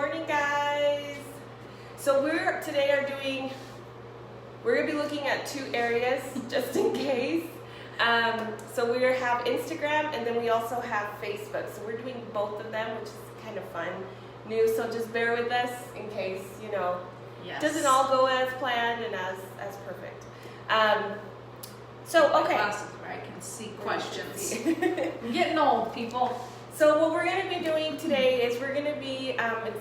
morning, guys. So we're gonna be looking at two areas just in case. So we have Instagram and then we also have Facebook. So we're doing both of them, which is kind of fun, new. So just bear with us in case, Yes. doesn't all go as planned and as perfect. So okay. Glasses where I can see questions. I'm getting old, people. So what we're going to be doing today is we're going to be,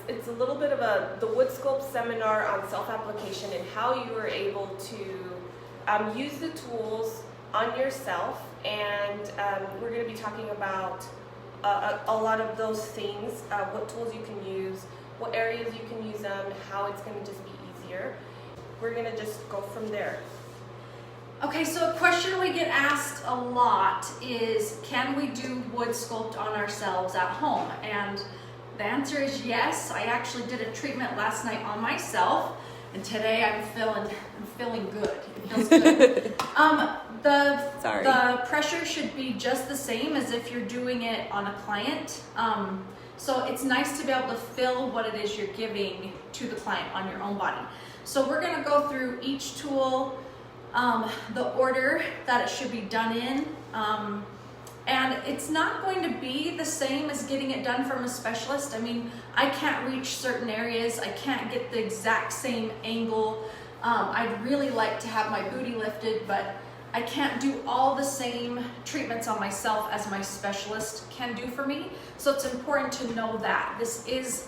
it's a little bit of the wood sculpt seminar on self-application and how you are able to use the tools on yourself, and we're going to be talking about a lot of those things, what tools you can use, what areas you can use them, how it's going to just be easier. We're going to just go from there. Okay, so a question we get asked a lot is, can we do wood sculpt on ourselves at home? And the answer is yes. I actually did a treatment last night on myself, and today I'm feeling good. It feels good. The pressure should be just the same as if you're doing it on a client. So it's nice to be able to feel what it is you're giving to the client on your own body. So we're gonna go through each tool, the order that it should be done in, and it's not going to be the same as getting it done from a specialist. I mean, I can't reach certain areas, I can't get the exact same angle. I'd really like to have my booty lifted, but I can't do all the same treatments on myself as my specialist can do for me. So it's important to know that this is,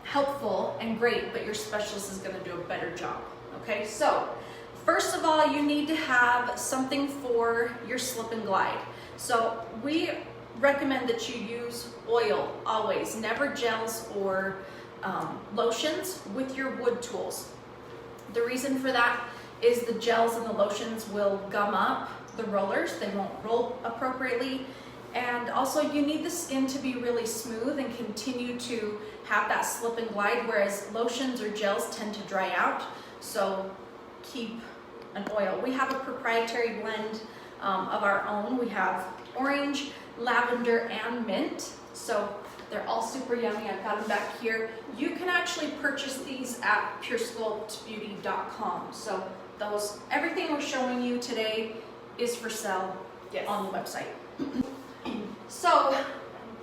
helpful and great, but your specialist is going to do a better job. Okay, so first of all, you need to have something for your slip and glide. So we recommend that you use oil always, never gels or lotions with your wood tools. The reason for that is the gels and the lotions will gum up the rollers. They won't roll appropriately. And also you need the skin to be really smooth and continue to have that slip and glide, whereas lotions or gels tend to dry out. So keep an oil. We have a proprietary blend of our own. We have orange, lavender, and mint. So they're all super yummy. I've got them back here. You can actually purchase these at puresculptbeauty.com. So everything we're showing you today is for sale on the website. So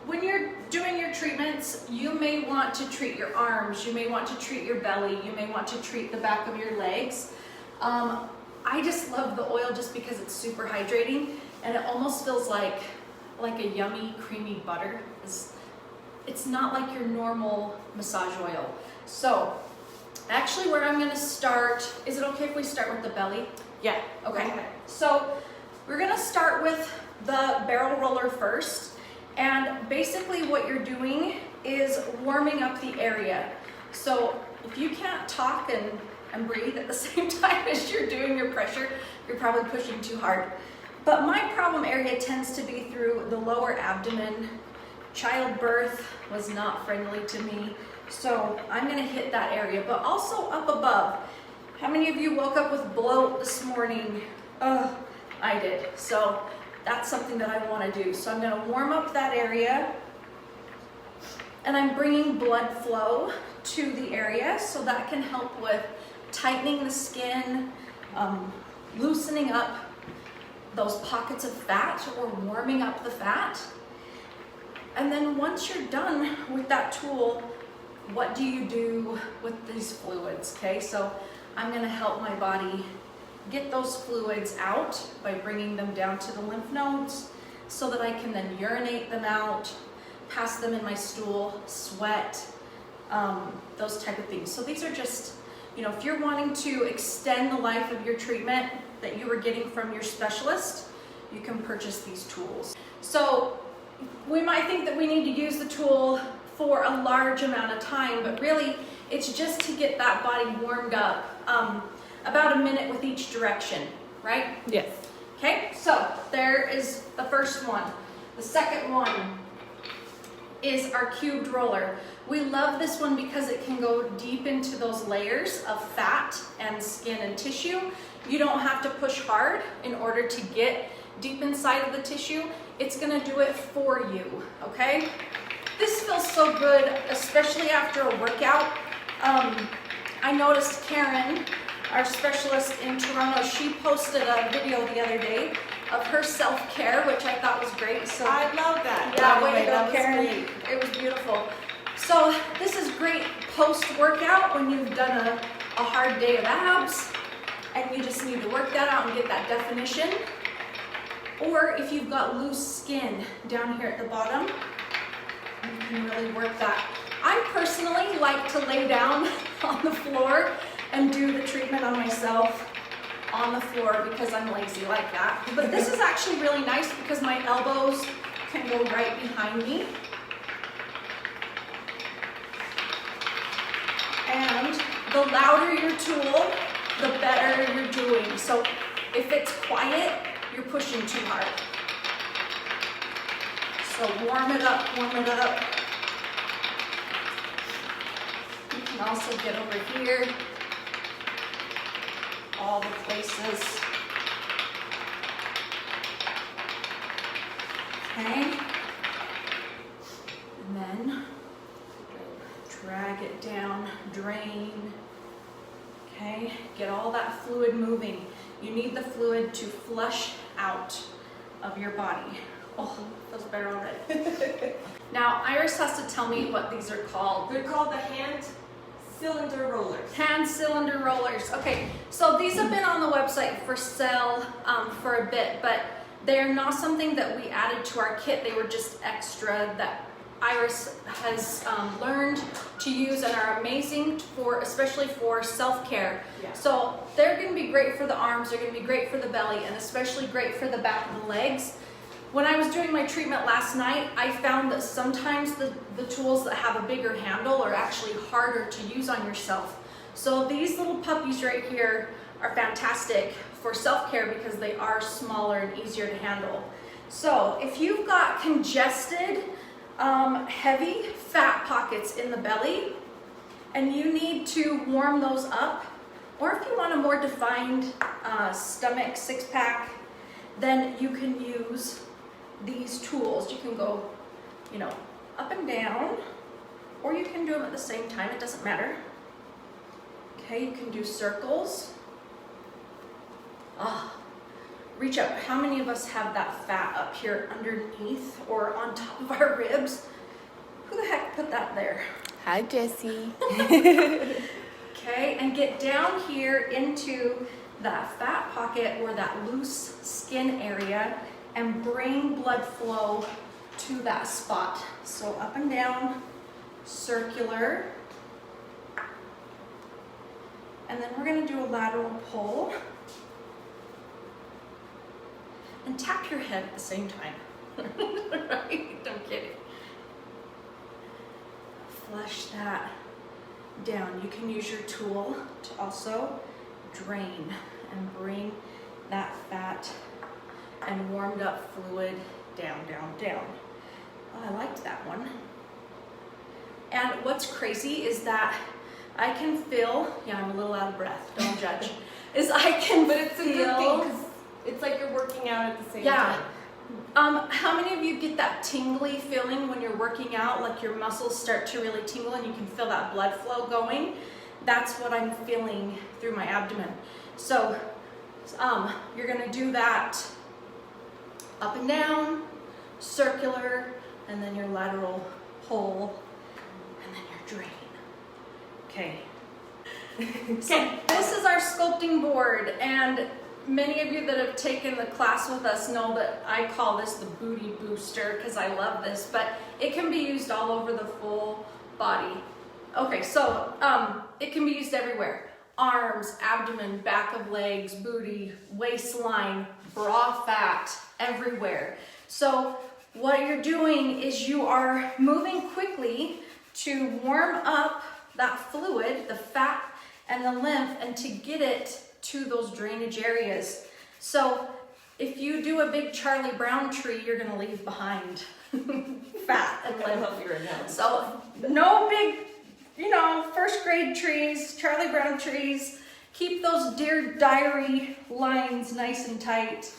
when you're doing your treatments, you may want to treat your arms, you may want to treat your belly, you may want to treat the back of your legs. I just love the oil just because it's super hydrating, and it almost feels like a yummy creamy butter. It's not like your normal massage oil. So actually where I'm going to start, is it okay if we start with the belly? Yeah. Okay. So we're going to start with the barrel roller first, and basically what you're doing is warming up the area. So if you can't talk and breathe at the same time as you're doing your pressure, you're probably pushing too hard. But my problem area tends to be through the lower abdomen. Childbirth was not friendly to me, so I'm going to hit that area, but also up above. How many of you woke up with bloat this morning? I did. So that's something that I want to do. So I'm going to warm up that area, and I'm bringing blood flow to the area, so that can help with tightening the skin, loosening up those pockets of fat or warming up the fat. And then once you're done with that tool, what do you do with these fluids? Okay, so I'm going to help my body get those fluids out by bringing them down to the lymph nodes so that I can then urinate them out, pass them in my stool, sweat, those type of things. So these are just, if you're wanting to extend the life of your treatment that you were getting from your specialist, you can purchase these tools. So we might think that we need to use the tool for a large amount of time, but really it's just to get that body warmed up, about a minute with each direction, right? Yes. Okay, so there is the first one. The second one is our cubed roller. We love this one because it can go deep into those layers of fat and skin and tissue. You don't have to push hard in order to get deep inside of the tissue. It's gonna do it for you, okay? This feels so good, especially after a workout. I noticed Karen, our specialist in Toronto, she posted a video the other day of her self-care, which I thought was great. So I love that. yeah, By the way to go, that was Karen. great. It was beautiful. So this is great post-workout when you've done a hard day of abs and you just need to work that out and get that definition. Or if you've got loose skin down here at the bottom, you can really work that. I personally like to lay down on the floor and do the treatment on myself on the floor because I'm lazy like that. But this is actually really nice because my elbows can go right behind me. And the louder your tool, the better you're doing. So if it's quiet, you're pushing too hard. So warm it up, warm it up. You can also get over here, all the places. Okay. And then drag it down, drain. Okay, get all that fluid moving. You need the fluid to flush out of your body. Oh, feels better already. Now, Iris has to tell me what these are called. They're called the hand cylinder rollers. Hand cylinder rollers. Okay, so these have been on the website for sale for a bit, but they're not something that we added to our kit. They were just extra that Iris has learned to use and are amazing for, especially for self-care. Yeah. So they're going to be great for the arms, they're going to be great for the belly, and especially great for the back of the legs. When I was doing my treatment last night, I found that sometimes the tools that have a bigger handle are actually harder to use on yourself. So these little puppies right here are fantastic for self-care because they are smaller and easier to handle. So if you've got congested, heavy fat pockets in the belly and you need to warm those up, or if you want a more defined stomach, six-pack, then you can use these tools. You can go, you know, up and down, or you can do them at the same time, it doesn't matter. Okay, you can do circles. Reach up. How many of us have that fat up here underneath or on top of our ribs? Who the heck put that there? Hi, Jessie. Okay, and get down here into that fat pocket or that loose skin area and bring blood flow to that spot. So up and down, circular. And then we're going to do a lateral pull. And tap your head at the same time. Right? I'm kidding. Flush that down. You can use your tool to also drain and bring that fat and warmed up fluid down, down, down. Oh, I liked that one. And what's crazy is that I can feel, yeah, I'm a little out of breath, don't judge, is I can But it's a good feel, thing because it's like you're working out at the same yeah. time. How many of you get that tingly feeling when you're working out, like your muscles start to really tingle and you can feel that blood flow going? That's what I'm feeling through my abdomen. So you're gonna do that up and down, circular, and then your lateral pull, and then your drain. Okay. So this is our sculpting board, and many of you that have taken the class with us know that I call this the booty booster because I love this, but it can be used all over the full body. Okay, so it can be used everywhere. Arms, abdomen, back of legs, booty, waistline, bra fat, everywhere. So what you're doing is you are moving quickly to warm up that fluid, the fat and the lymph, and to get it to those drainage areas. So if you do a big Charlie Brown tree, you're gonna leave behind fat and I lymph. love your analogy. So no big, you know, first grade trees, Charlie Brown trees. Keep those Dear Diary lines nice and tight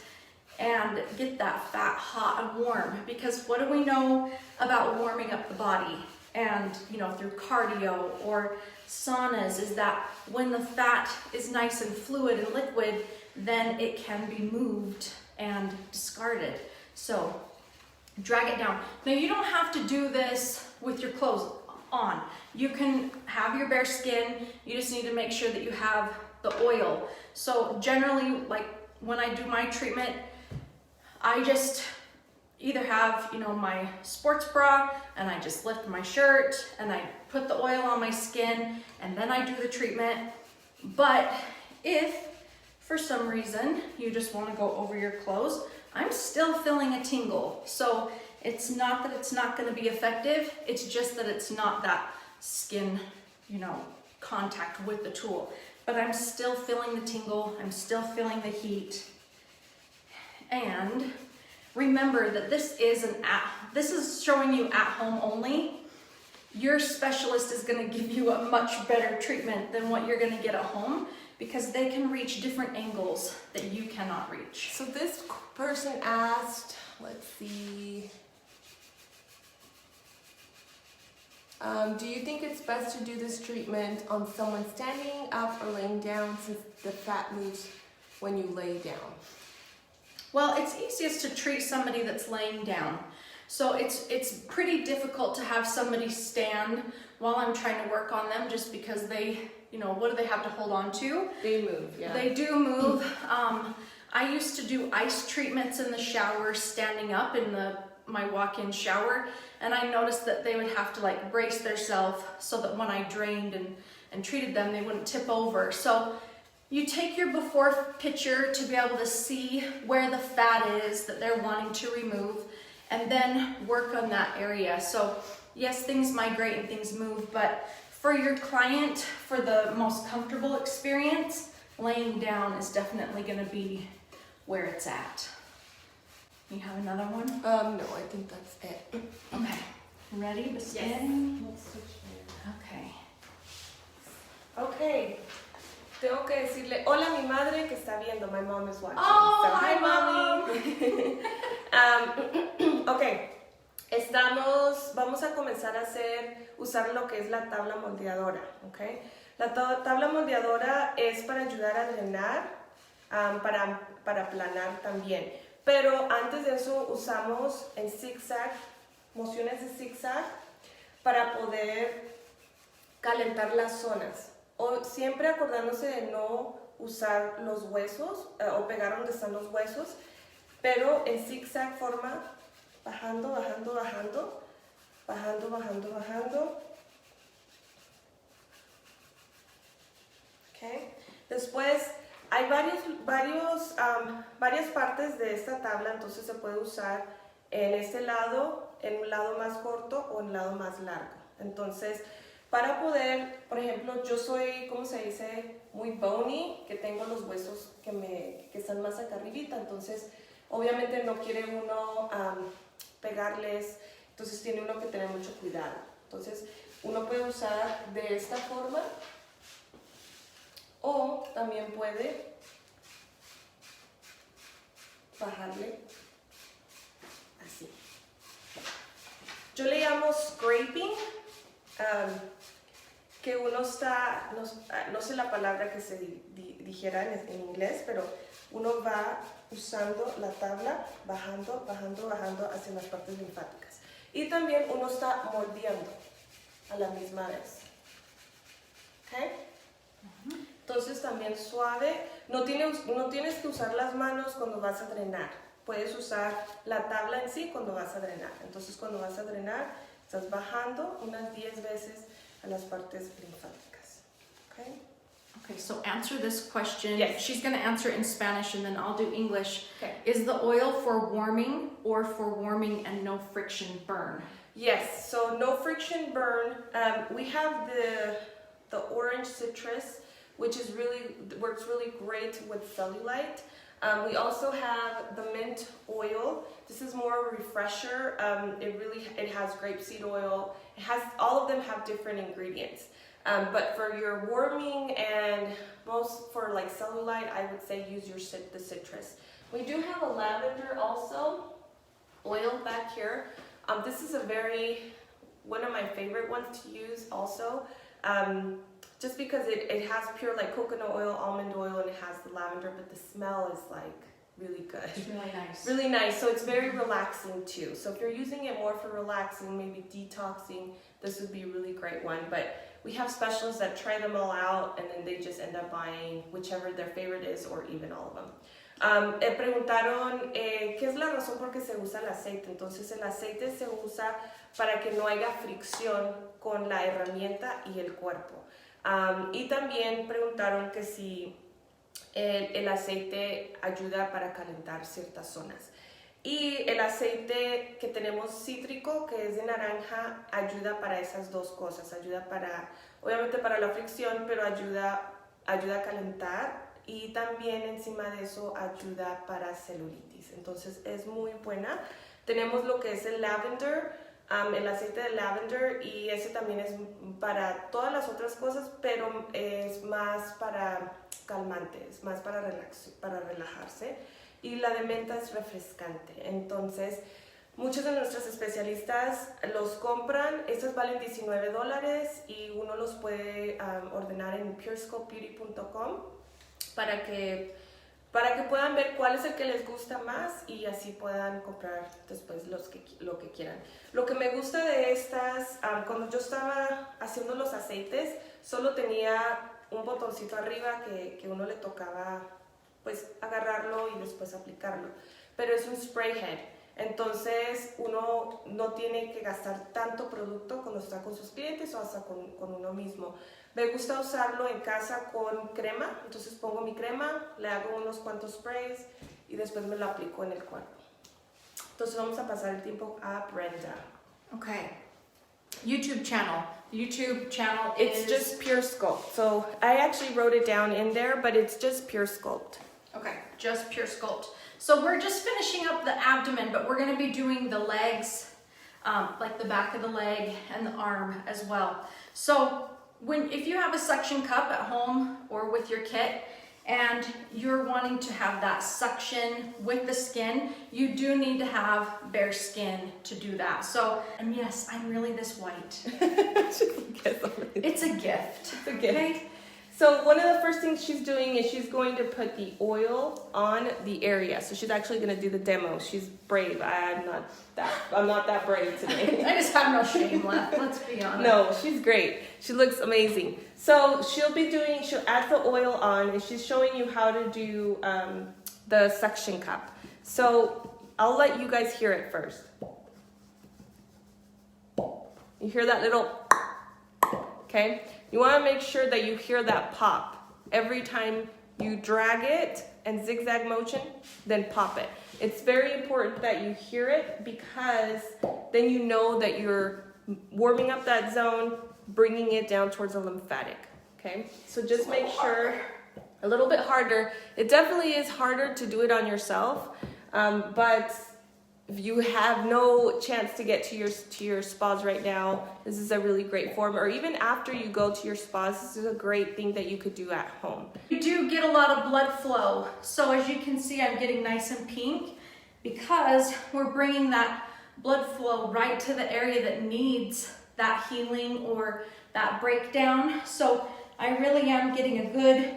and get that fat hot and warm, because what do we know about warming up the body and through cardio or saunas, is that when the fat is nice and fluid and liquid, then it can be moved and discarded. So drag it down. Now you don't have to do this with your clothes on. You can have your bare skin. You just need to make sure that you have the oil. So generally, like when I do my treatment, I just either have, my sports bra, and I just lift my shirt and I put the oil on my skin and then I do the treatment. But if for some reason you just want to go over your clothes, I'm still feeling a tingle. So it's not that it's not going to be effective, it's just that it's not that skin, contact with the tool. But I'm still feeling the tingle, I'm still feeling the heat. And remember that this is showing you at home only. Your specialist is going to give you a much better treatment than what you're going to get at home, because they can reach different angles that you cannot reach. So this person asked, let's see, do you think it's best to do this treatment on someone standing up or laying down, since the fat moves when you lay down? Well, it's easiest to treat somebody that's laying down. So it's pretty difficult to have somebody stand while I'm trying to work on them, just because they, what do they have to hold on to? They move, yeah. They do move. I used to do ice treatments in the shower standing up in my walk-in shower, and I noticed that they would have to brace themselves so that when I drained and treated them, they wouldn't tip over. So you take your before picture to be able to see where the fat is that they're wanting to remove, and then work on that area. So yes, things migrate and things move, but for your client, for the most comfortable experience, laying down is definitely going to be where it's at. You have another one? No, I think that's it. Okay. Ready to spin? Yes. Okay. Okay. Tengo que decirle hola a mi madre que está viendo. My mom is watching. Oh, so, hi, Mom. Okay. Vamos a comenzar a usar lo que es la tabla moldeadora, okay? La tabla moldeadora es para ayudar a drenar, para aplanar también. Pero antes de eso usamos en zigzag, mociones de zigzag, para poder calentar las zonas. O siempre acordándose de no usar los huesos o pegar donde están los huesos, pero en zigzag forma bajando, bajando, bajando, bajando, bajando, bajando. Okay. Después hay varias partes de esta tabla, entonces se puede usar en este lado, en un lado más corto o en un lado más largo. Entonces, para poder, por ejemplo, yo soy, ¿cómo se dice? Muy bony, que tengo los huesos que están más acá arribita, entonces obviamente no quiere uno pegarles, entonces tiene uno que tener mucho cuidado. Entonces uno puede usar de esta forma, o también puede bajarle así. Yo le llamo scraping, que uno está, no sé la palabra que se dijera en inglés, pero uno va usando la tabla, bajando, bajando, bajando hacia las partes linfáticas. Y también uno está moldeando a la misma vez. ¿Okay? Entonces también suave, no tienes que usar las manos cuando vas a drenar, puedes usar la tabla en sí cuando vas a drenar. Entonces cuando vas a drenar, estás bajando unas 10 veces a las partes linfáticas. Okay? Okay, so answer this question. Yes. She's going to answer it in Spanish and then I'll do English. Okay. Is the oil for warming or for warming and no friction burn? Yes, so no friction burn. We have the orange citrus, which works really great with cellulite. We also have the mint oil. This is more a refresher. It has grapeseed oil. All of them have different ingredients. But for your warming and most for like cellulite, I would say use the citrus. We do have a lavender also, oil back here. This is a very one of my favorite ones to use also. Just because it has pure like coconut oil, almond oil, and it has the lavender, but the smell is like really good. It's really nice. Really nice. So it's very relaxing too. So if you're using it more for relaxing, maybe detoxing, this would be a really great one. But we have specialists that try them all out and then they just end up buying whichever their favorite is or even all of them. Preguntaron qué es la razón por qué se usa el aceite. Entonces el aceite se usa para que no haya fricción con la herramienta y el cuerpo. Y también preguntaron que si el aceite ayuda para calentar ciertas zonas. Y el aceite que tenemos cítrico, que es de naranja, ayuda para esas dos cosas. Ayuda para, obviamente para la fricción, pero ayuda a calentar. Y también encima de eso ayuda para celulitis. Entonces es muy buena. Tenemos lo que es el lavender, el aceite de lavender, y ese también es para todas las otras cosas, pero es más para calmantes, más para relajarse. Y la de menta es refrescante. Entonces muchos de nuestros especialistas los compran. Estos valen $19 y uno los puede ordenar en puresculptbeauty.com para que puedan ver cuál es el que les gusta más y así puedan comprar después lo que quieran. Lo que me gusta de estas, cuando yo estaba haciendo los aceites, solo tenía un botoncito arriba que uno le tocaba pues agarrarlo y después aplicarlo. Pero es un spray head. Entonces uno no tiene que gastar tanto producto cuando está con sus clientes o hasta con uno mismo. Me gusta usarlo en casa con crema, entonces pongo mi crema, le hago unos cuantos sprays y después me lo aplico en el cuerpo. Entonces vamos a pasar el tiempo a Brenda. Okay. YouTube channel. It's just Pure Sculpt. So I actually wrote it down in there, but it's just Pure Sculpt. Okay, just Pure Sculpt. So we're just finishing up the abdomen, but we're going to be doing the legs, like the back of the leg and the arm as well. So if you have a suction cup at home or with your kit and you're wanting to have that suction with the skin, you do need to have bare skin to do that. So, and yes, I'm really this white. It's a gift. It's a gift. Okay? So one of the first things she's doing is she's going to put the oil on the area. So she's actually going to do the demo. She's brave. I'm not that brave today. I just have no shame left, let's be honest. No, she's great. She looks amazing. So she'll add the oil on and she's showing you how to do the suction cup. So I'll let you guys hear it first. You hear that little, okay? You want to make sure that you hear that pop. Every time you drag it and zigzag motion, then pop it. It's very important that you hear it because then you know that you're warming up that zone, bringing it down towards the lymphatic, okay? So just make sure, a little bit harder. It definitely is harder to do it on yourself, but if you have no chance to get to your spas right now, this is a really great form. Or even after you go to your spas, this is a great thing that you could do at home. You do get a lot of blood flow. So as you can see, I'm getting nice and pink because we're bringing that blood flow right to the area that needs that healing or that breakdown. So I really am getting a good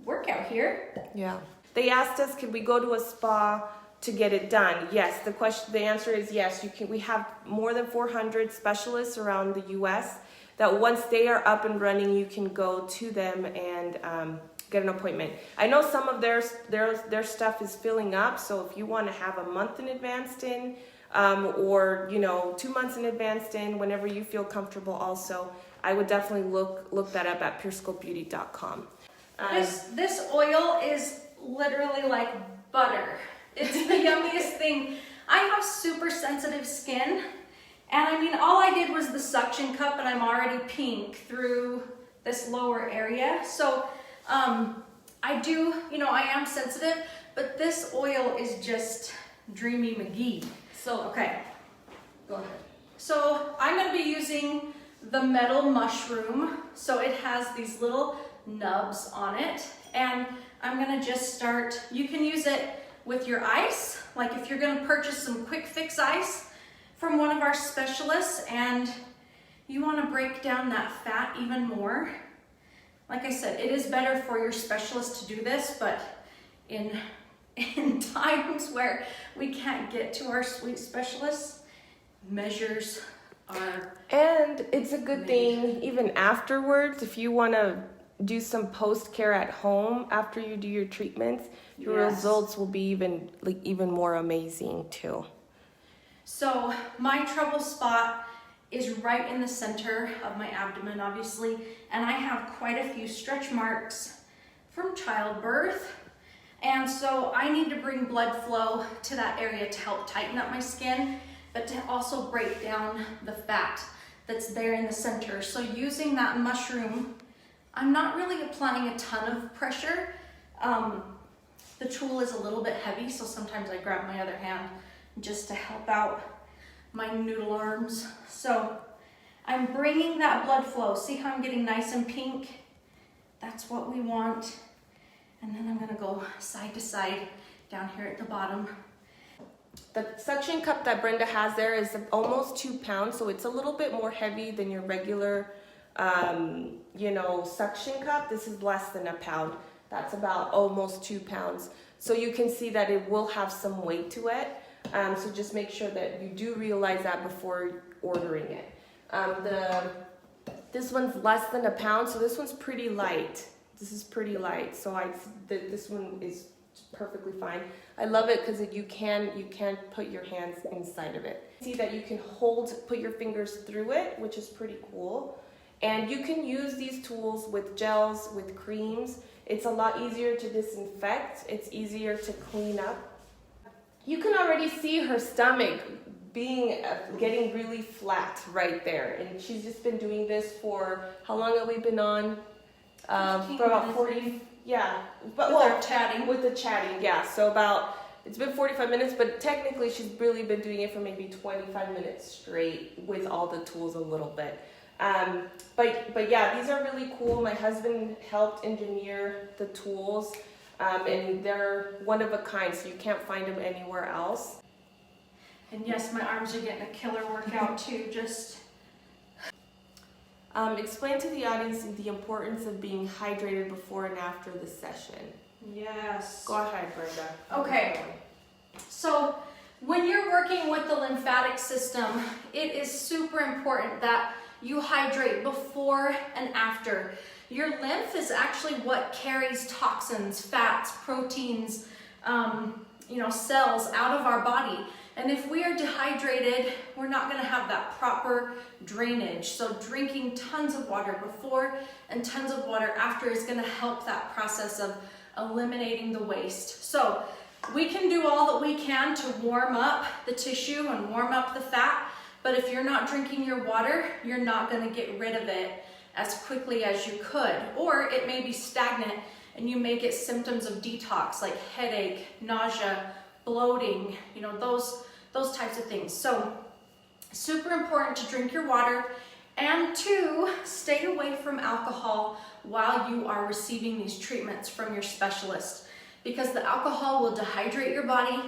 workout here. Yeah. They asked us, could we go to a spa to get it done? Yes. The answer is yes. You can. We have more than 400 specialists around the U.S. that once they are up and running, you can go to them and get an appointment. I know some of their stuff is filling up, so if you want to have a month in advance in, or 2 months in advance in, whenever you feel comfortable. Also, I would definitely look that up at puresculptbeauty.com. This oil is literally like butter. It's the yummiest thing. I have super sensitive skin, and I mean, all I did was the suction cup, and I'm already pink through this lower area. So I do, I am sensitive, but this oil is just dreamy McGee. So, okay, go ahead. So I'm going to be using the metal mushroom. So it has these little nubs on it, and I'm going to just start. You can use it with your ice, like if you're going to purchase some quick fix ice, from one of our specialists and you want to break down that fat even more. Like I said, it is better for your specialist to do this, but in times where we can't get to our sweet specialists, measures are... And it's a good thing, even afterwards, if you want to do some post-care at home after you do your treatments, your results will be even more amazing too. So my trouble spot is right in the center of my abdomen, obviously, and I have quite a few stretch marks from childbirth. And so I need to bring blood flow to that area to help tighten up my skin, but to also break down the fat that's there in the center. So using that mushroom, I'm not really applying a ton of pressure. The tool is a little bit heavy, so sometimes I grab my other hand just to help out my noodle arms. So I'm bringing that blood flow. See how I'm getting nice and pink? That's what we want. And then I'm gonna go side to side down here at the bottom. The suction cup that Brenda has there is almost 2 pounds, so it's a little bit more heavy than your regular, suction cup. This is less than a pound. That's about almost 2 pounds. So you can see that it will have some weight to it. So just make sure that you do realize that before ordering it. This one's less than a pound, so this one's pretty light. This is pretty light, so this one is perfectly fine. I love it because you can put your hands inside of it. See that you can put your fingers through it, which is pretty cool. And you can use these tools with gels, with creams. It's a lot easier to disinfect. It's easier to clean up. You can already see her stomach getting really flat right there. And she's just been doing this for, how long have we been on? For about 40, yeah. But with the chatting, yeah. So it's been 45 minutes, but technically she's really been doing it for maybe 25 minutes straight with all the tools a little bit. But yeah, these are really cool. My husband helped engineer the tools, and they're one of a kind, so you can't find them anywhere else. And yes, my arms are getting a killer workout too, just... Explain to the audience the importance of being hydrated before and after the session. Yes. Go ahead, Brenda. Okay. So when you're working with the lymphatic system, it is super important that you hydrate before and after. Your lymph is actually what carries toxins, fats, proteins, cells out of our body. And if we are dehydrated, we're not going to have that proper drainage. So drinking tons of water before and tons of water after is going to help that process of eliminating the waste. So we can do all that we can to warm up the tissue and warm up the fat, but if you're not drinking your water, you're not going to get rid of it as quickly as you could. Or it may be stagnant and you may get symptoms of detox like headache, nausea, bloating, those types of things. So super important to drink your water and to stay away from alcohol while you are receiving these treatments from your specialist, because the alcohol will dehydrate your body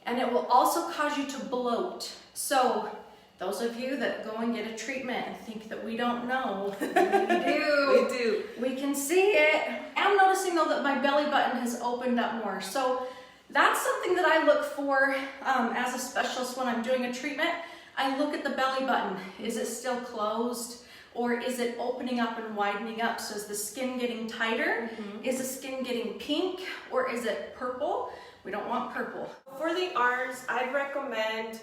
and it will also cause you to bloat. So those of you that go and get a treatment and think that we don't know, we do. We do. We can see it. I'm noticing though that my belly button has opened up more. So that's something that I look for as a specialist when I'm doing a treatment. I look at the belly button. Is it still closed? Or is it opening up and widening up? So is the skin getting tighter? Mm-hmm. Is the skin getting pink? Or is it purple? We don't want purple. For the arms, I'd recommend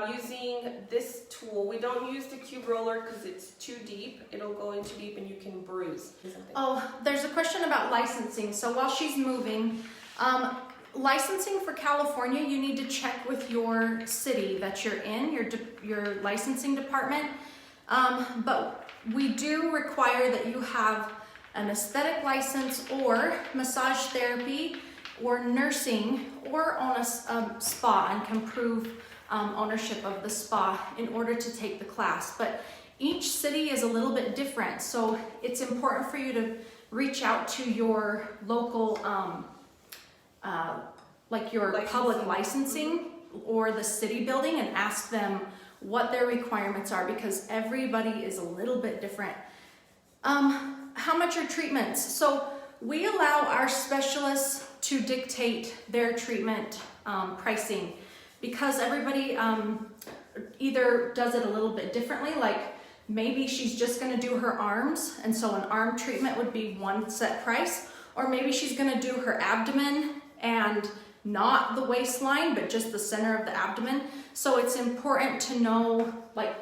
using this tool. We don't use the cube roller because it's too deep. It'll go in too deep and you can bruise. Oh, there's a question about licensing. So while she's moving, licensing for California, you need to check with your city that you're in, your licensing department. But we do require that you have an aesthetic license or massage therapy or nursing or own a spa and can prove ownership of the spa in order to take the class. But each city is a little bit different, so it's important for you to reach out to your local like your public licensing or the city building and ask them what their requirements are, because everybody is a little bit different. How much are treatments? So we allow our specialists to dictate their treatment pricing, because everybody either does it a little bit differently. Like maybe she's just going to do her arms, and so an arm treatment would be one set price, or maybe she's going to do her abdomen and not the waistline but just the center of the abdomen. So it's important to know like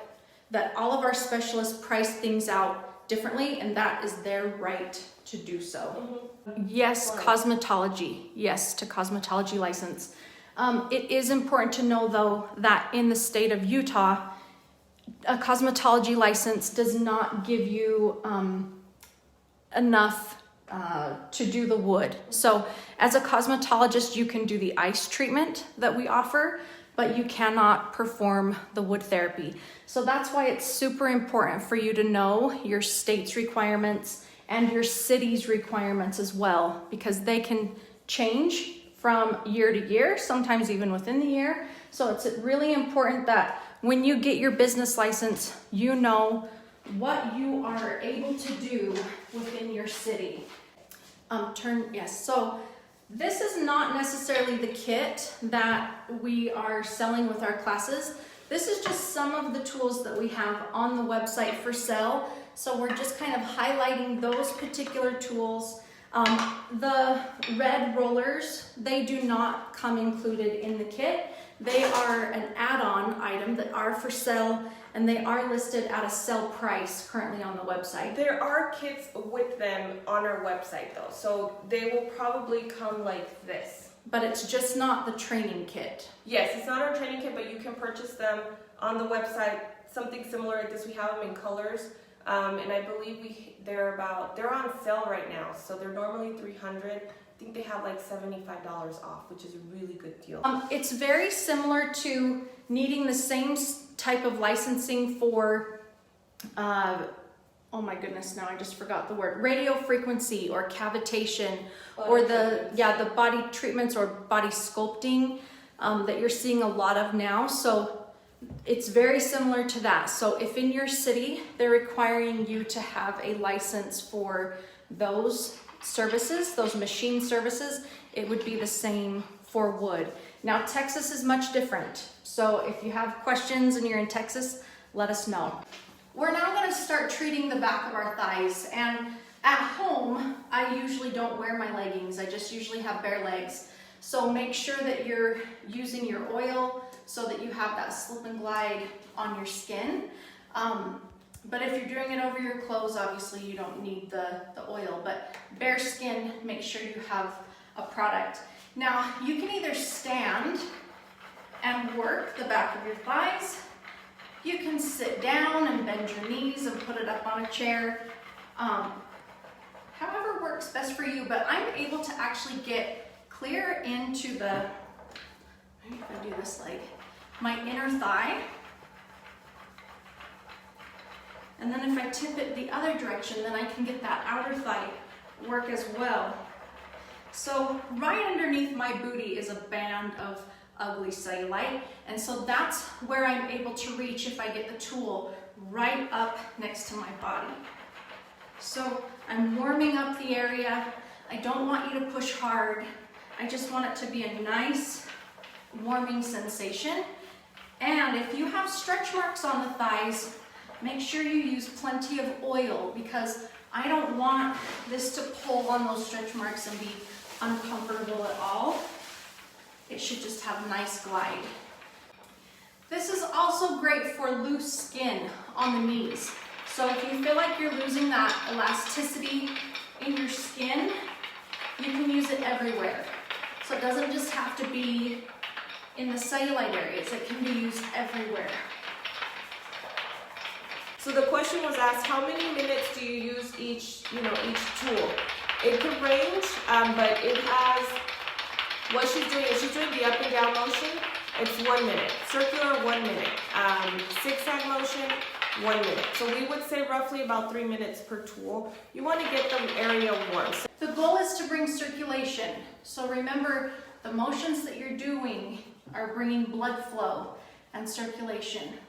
that all of our specialists price things out differently, and that is their right to do so. Yes, cosmetology. Yes, to cosmetology license. It is important to know though that in the state of Utah, a cosmetology license does not give you enough to do the wood. So as a cosmetologist, you can do the ice treatment that we offer, but you cannot perform the wood therapy. So that's why it's super important for you to know your state's requirements and your city's requirements as well, because they can change from year to year, sometimes even within the year. So it's really important that when you get your business license, you know what you are able to do within your city. So this is not necessarily the kit that we are selling with our classes. This is just some of the tools that we have on the website for sale. So we're just kind of highlighting those particular tools. The red rollers, they do not come included in the kit. They are an add-on item that are for sale, and they are listed at a sale price currently on the website. There are kits with them on our website though, so they will probably come like this. But it's just not the training kit. Yes, it's not our training kit, but you can purchase them on the website, something similar like this. We have them in colors, and I believe they're on sale right now, so they're normally $300. I think they have like $75 off, which is a really good deal. It's very similar to needing the same type of licensing for, oh my goodness, now I just forgot the word, radio frequency or cavitation, or the body treatments or body sculpting that you're seeing a lot of now. So it's very similar to that. So if in your city they're requiring you to have a license for those services, those machine services, it would be the same for wood. Now Texas is much different. So if you have questions and you're in Texas, let us know. We're now going to start treating the back of our thighs, and at home I usually don't wear my leggings. I just usually have bare legs. So make sure that you're using your oil so that you have that slip and glide on your skin. But if you're doing it over your clothes, obviously you don't need the oil, but bare skin, make sure you have a product. Now you can either stand and work the back of your thighs. You can sit down and bend your knees and put it up on a chair. However works best for you, but I'm able to actually get clear into maybe if I do this leg, my inner thigh. And then if I tip it the other direction, then I can get that outer thigh work as well. So right underneath my booty is a band of ugly cellulite, and so that's where I'm able to reach if I get the tool right up next to my body. So I'm warming up the area. I don't want you to push hard. I just want it to be a nice warming sensation. And if you have stretch marks on the thighs, make sure you use plenty of oil, because I don't want this to pull on those stretch marks and be uncomfortable at all. It should just have a nice glide. This is also great for loose skin on the knees. So if you feel like you're losing that elasticity in your skin, you can use it everywhere. So it doesn't just have to be in the cellulite areas, it can be used everywhere. So the question was asked, how many minutes do you use each tool? It could range, but it has, what she's doing is she's doing the up and down motion. It's 1 minute. Circular, 1 minute. Zigzag motion, 1 minute. So we would say roughly about 3 minutes per tool. You want to get the area warm. The goal is to bring circulation. So remember, the motions that you're doing are bringing blood flow and circulation.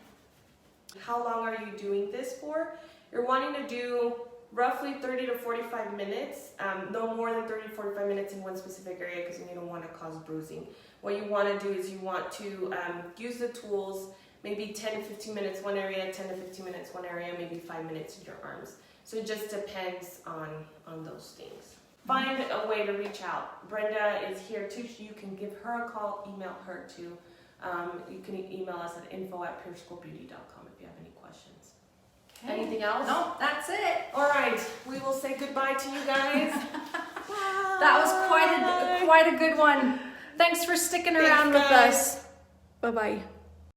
How long are you doing this for? You're wanting to do roughly 30 to 45 minutes, no more than 30 to 45 minutes in one specific area because you don't want to cause bruising. What you want to do is you want to use the tools, maybe 10 to 15 minutes one area, 10 to 15 minutes one area, maybe 5 minutes in your arms. So it just depends on those things. Find a way to reach out. Brenda is here too. You can give her a call, email her too. You can email us at info@pureschoolbeauty.com if you have any questions. Okay. Anything else? No, that's it. All right, we will say goodbye to you guys. That was quite a good one. Thanks for sticking around with guys. us. Bye-bye.